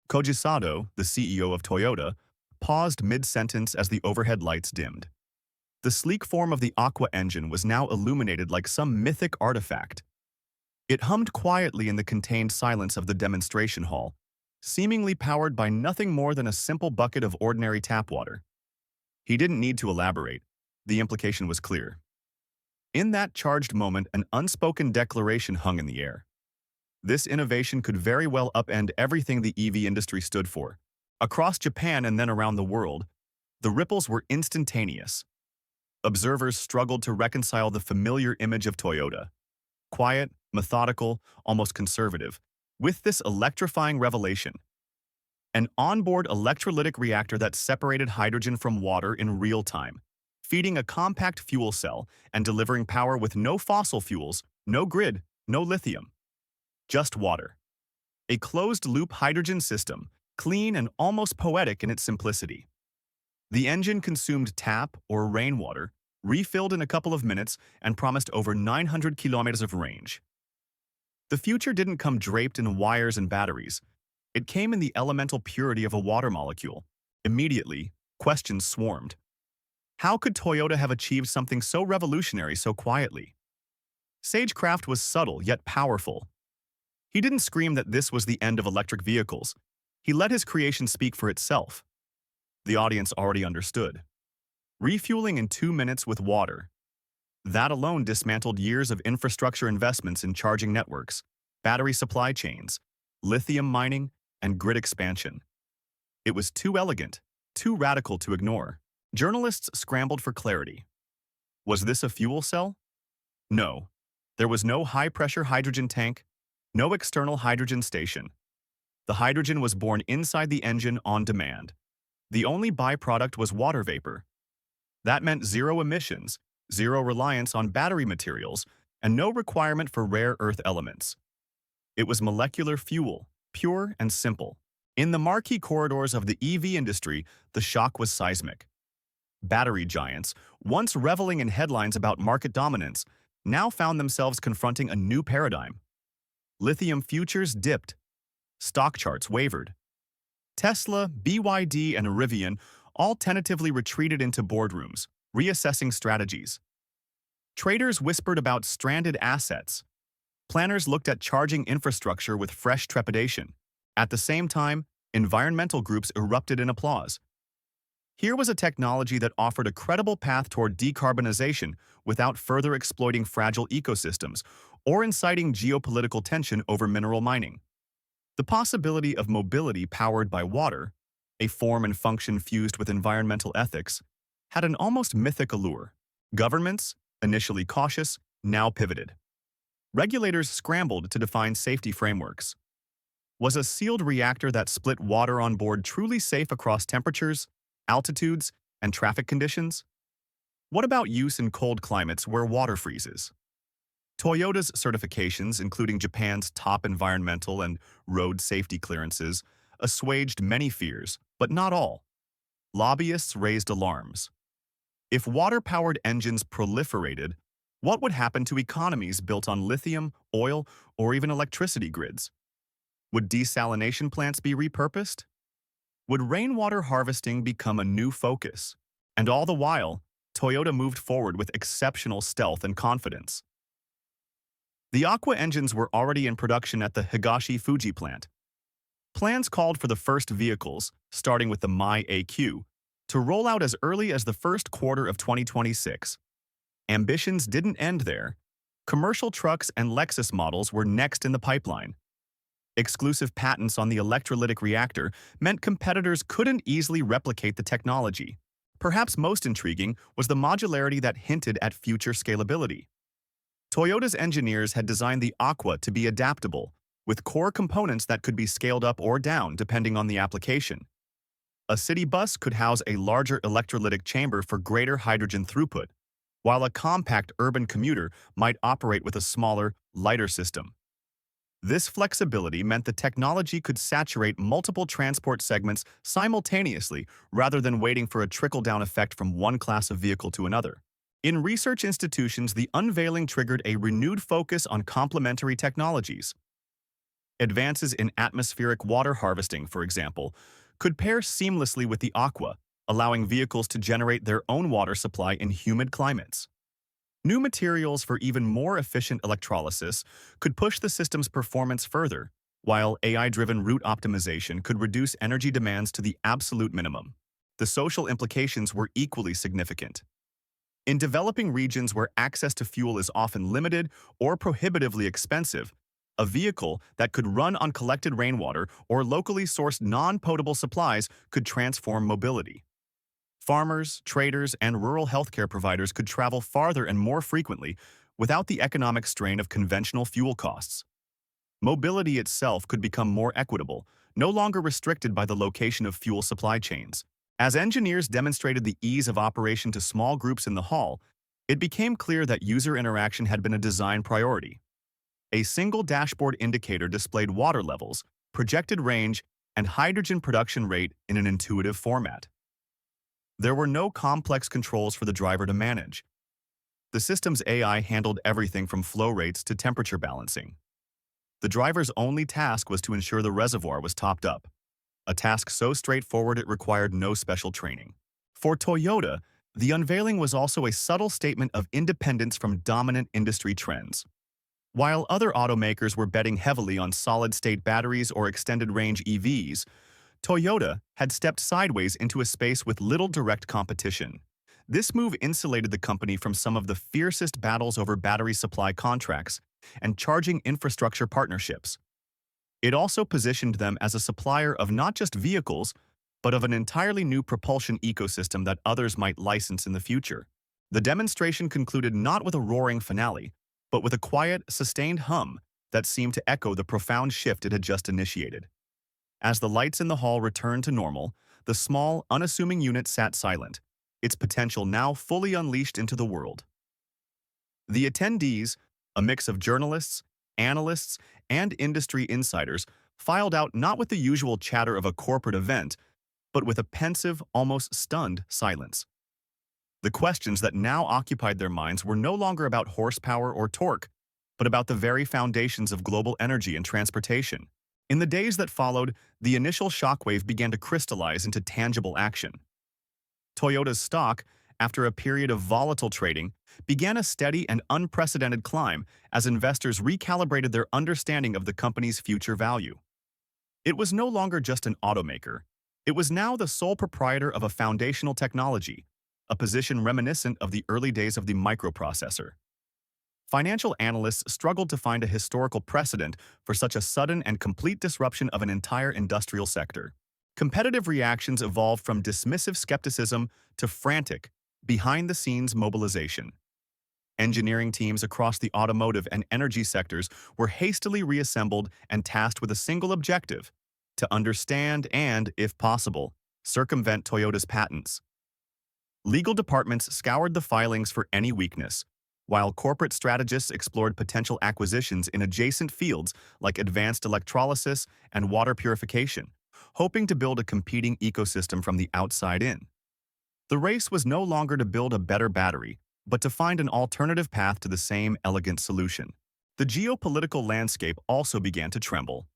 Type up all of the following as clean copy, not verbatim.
Koji Sato, the CEO of Toyota, paused mid-sentence as the overhead lights dimmed. The sleek form of the Aqua engine was now illuminated like some mythic artifact. It hummed quietly in the contained silence of the demonstration hall, seemingly powered by nothing more than a simple bucket of ordinary tap water. He didn't need to elaborate. The implication was clear. In that charged moment, an unspoken declaration hung in the air. This innovation could very well upend everything the EV industry stood for. Across Japan and then around the world, the ripples were instantaneous. Observers struggled to reconcile the familiar image of Toyota, quiet, methodical, almost conservative, with this electrifying revelation. An onboard electrolytic reactor that separated hydrogen from water in real time, feeding a compact fuel cell and delivering power with no fossil fuels, no grid, no lithium. Just water. A closed-loop hydrogen system, clean and almost poetic in its simplicity. The engine consumed tap or rainwater, refilled in a couple of minutes, and promised over 900 kilometers of range. The future didn't come draped in wires and batteries. It came in the elemental purity of a water molecule. Immediately, questions swarmed. How could Toyota have achieved something so revolutionary so quietly? Sagecraft was subtle yet powerful. He didn't scream that this was the end of electric vehicles. He let his creation speak for itself. The audience already understood. Refueling in 2 minutes with water. That alone dismantled years of infrastructure investments in charging networks, battery supply chains, lithium mining, and grid expansion. It was too elegant, too radical to ignore. Journalists scrambled for clarity. Was this a fuel cell? No. There was no high-pressure hydrogen tank, no external hydrogen station. The hydrogen was born inside the engine on demand. The only byproduct was water vapor. That meant zero emissions, zero reliance on battery materials, and no requirement for rare earth elements. It was molecular fuel, pure and simple. In the marquee corridors of the EV industry, the shock was seismic. Battery giants, once reveling in headlines about market dominance, now found themselves confronting a new paradigm. Lithium futures dipped. Stock charts wavered. Tesla, BYD, and Rivian all tentatively retreated into boardrooms, reassessing strategies. Traders whispered about stranded assets. Planners looked at charging infrastructure with fresh trepidation. At the same time, environmental groups erupted in applause. Here was a technology that offered a credible path toward decarbonization without further exploiting fragile ecosystems or inciting geopolitical tension over mineral mining. The possibility of mobility powered by water, a form and function fused with environmental ethics, had an almost mythic allure. Governments, initially cautious, now pivoted. Regulators scrambled to define safety frameworks. Was a sealed reactor that split water on board truly safe across temperatures, altitudes, and traffic conditions? What about use in cold climates where water freezes? Toyota's certifications, including Japan's top environmental and road safety clearances, assuaged many fears, but not all. Lobbyists raised alarms. If water-powered engines proliferated, what would happen to economies built on lithium, oil, or even electricity grids? Would desalination plants be repurposed? Would rainwater harvesting become a new focus? And all the while, Toyota moved forward with exceptional stealth and confidence. The Aqua engines were already in production at the Higashi Fuji plant. Plans called for the first vehicles, starting with the Mai AQ, to roll out as early as the first quarter of 2026. Ambitions didn't end there. Commercial trucks and Lexus models were next in the pipeline. Exclusive patents on the electrolytic reactor meant competitors couldn't easily replicate the technology. Perhaps most intriguing was the modularity that hinted at future scalability. Toyota's engineers had designed the Aqua to be adaptable, with core components that could be scaled up or down depending on the application. A city bus could house a larger electrolytic chamber for greater hydrogen throughput, while a compact urban commuter might operate with a smaller, lighter system. This flexibility meant the technology could saturate multiple transport segments simultaneously rather than waiting for a trickle-down effect from one class of vehicle to another. In research institutions, the unveiling triggered a renewed focus on complementary technologies. Advances in atmospheric water harvesting, for example, could pair seamlessly with the Aqua, allowing vehicles to generate their own water supply in humid climates. New materials for even more efficient electrolysis could push the system's performance further, while AI-driven route optimization could reduce energy demands to the absolute minimum. The social implications were equally significant. In developing regions where access to fuel is often limited or prohibitively expensive, a vehicle that could run on collected rainwater or locally sourced non-potable supplies could transform mobility. Farmers, traders, and rural healthcare providers could travel farther and more frequently without the economic strain of conventional fuel costs. Mobility itself could become more equitable, no longer restricted by the location of fuel supply chains. As engineers demonstrated the ease of operation to small groups in the hall, it became clear that user interaction had been a design priority. A single dashboard indicator displayed water levels, projected range, and hydrogen production rate in an intuitive format. There were no complex controls for the driver to manage. The system's AI handled everything from flow rates to temperature balancing. The driver's only task was to ensure the reservoir was topped up, a task so straightforward it required no special training. For Toyota, the unveiling was also a subtle statement of independence from dominant industry trends. While other automakers were betting heavily on solid-state batteries or extended-range EVs, Toyota had stepped sideways into a space with little direct competition. This move insulated the company from some of the fiercest battles over battery supply contracts and charging infrastructure partnerships. It also positioned them as a supplier of not just vehicles, but of an entirely new propulsion ecosystem that others might license in the future. The demonstration concluded not with a roaring finale, but with a quiet, sustained hum that seemed to echo the profound shift it had just initiated. As the lights in the hall returned to normal, the small, unassuming unit sat silent, its potential now fully unleashed into the world. The attendees, a mix of journalists, analysts, and industry insiders, filed out not with the usual chatter of a corporate event, but with a pensive, almost stunned silence. The questions that now occupied their minds were no longer about horsepower or torque, but about the very foundations of global energy and transportation. In the days that followed, the initial shockwave began to crystallize into tangible action. Toyota's stock, after a period of volatile trading, began a steady and unprecedented climb as investors recalibrated their understanding of the company's future value. It was no longer just an automaker. It was now the sole proprietor of a foundational technology, a position reminiscent of the early days of the microprocessor. Financial analysts struggled to find a historical precedent for such a sudden and complete disruption of an entire industrial sector. Competitive reactions evolved from dismissive skepticism to frantic, behind-the-scenes mobilization. Engineering teams across the automotive and energy sectors were hastily reassembled and tasked with a single objective: to understand and, if possible, circumvent Toyota's patents. Legal departments scoured the filings for any weakness, while corporate strategists explored potential acquisitions in adjacent fields like advanced electrolysis and water purification, hoping to build a competing ecosystem from the outside in. The race was no longer to build a better battery, but to find an alternative path to the same elegant solution. The geopolitical landscape also began to tremble.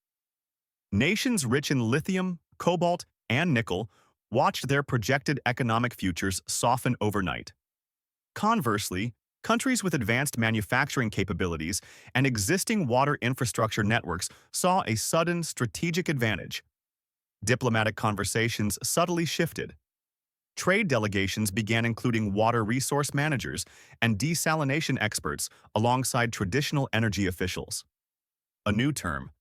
Nations rich in lithium, cobalt, and nickel watched their projected economic futures soften overnight. Conversely, countries with advanced manufacturing capabilities and existing water infrastructure networks saw a sudden strategic advantage. Diplomatic conversations subtly shifted. Trade delegations began including water resource managers and desalination experts alongside traditional energy officials. A new term,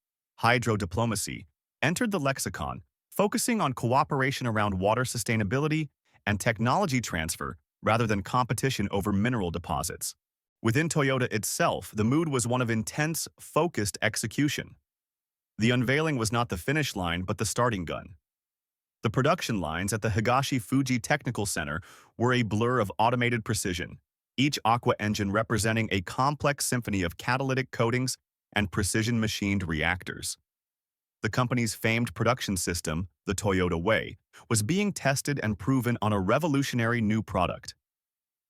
hydrodiplomacy, entered the lexicon, focusing on cooperation around water sustainability and technology transfer rather than competition over mineral deposits. Within Toyota itself, the mood was one of intense, focused execution. The unveiling was not the finish line, but the starting gun. The production lines at the Higashi Fuji Technical Center were a blur of automated precision, each Aqua engine representing a complex symphony of catalytic coatings and precision-machined reactors. The company's famed production system, the Toyota Way, was being tested and proven on a revolutionary new product.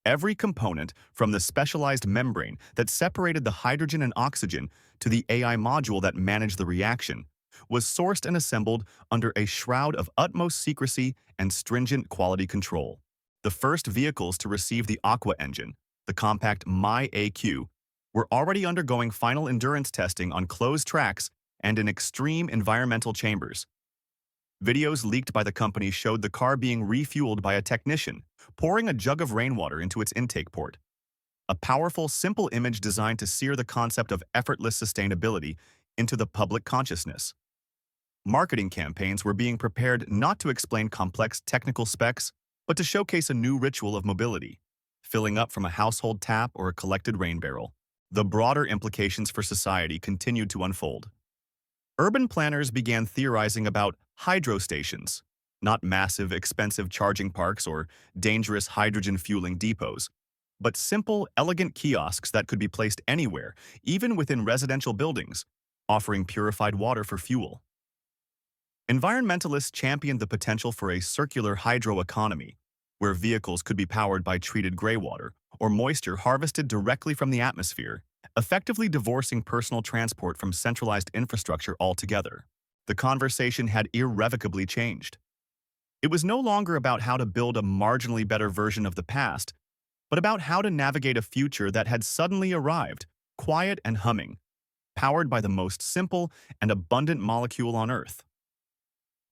Every component, from the specialized membrane that separated the hydrogen and oxygen to the AI module that managed the reaction, was sourced and assembled under a shroud of utmost secrecy and stringent quality control. The first vehicles to receive the Aqua engine, the compact mirai, were already undergoing final endurance testing on closed tracks and in extreme environmental chambers. Videos leaked by the company showed the car being refueled by a technician, pouring a jug of rainwater into its intake port. A powerful, simple image designed to sear the concept of effortless sustainability into the public consciousness. Marketing campaigns were being prepared not to explain complex technical specs, but to showcase a new ritual of mobility, filling up from a household tap or a collected rain barrel. The broader implications for society continued to unfold. Urban planners began theorizing about hydro stations, not massive, expensive charging parks or dangerous hydrogen fueling depots, but simple, elegant kiosks that could be placed anywhere, even within residential buildings, offering purified water for fuel. Environmentalists championed the potential for a circular hydro economy, where vehicles could be powered by treated greywater or moisture harvested directly from the atmosphere, effectively divorcing personal transport from centralized infrastructure altogether. The conversation had irrevocably changed. It was no longer about how to build a marginally better version of the past, but about how to navigate a future that had suddenly arrived, quiet and humming, powered by the most simple and abundant molecule on Earth.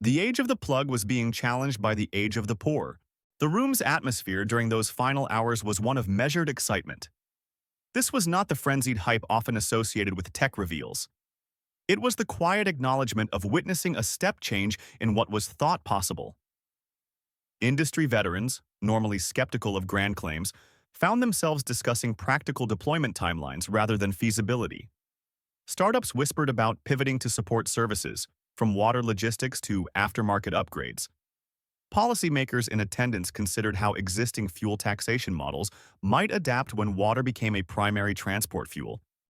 The age of the plug was being challenged by the age of the poor. The room's atmosphere during those final hours was one of measured excitement. This was not the frenzied hype often associated with tech reveals. It was the quiet acknowledgement of witnessing a step change in what was thought possible. Industry veterans, normally skeptical of grand claims, found themselves discussing practical deployment timelines rather than feasibility. Startups whispered about pivoting to support services, from water logistics to aftermarket upgrades. Policymakers in attendance considered how existing fuel taxation models might adapt when water became a primary transport fuel,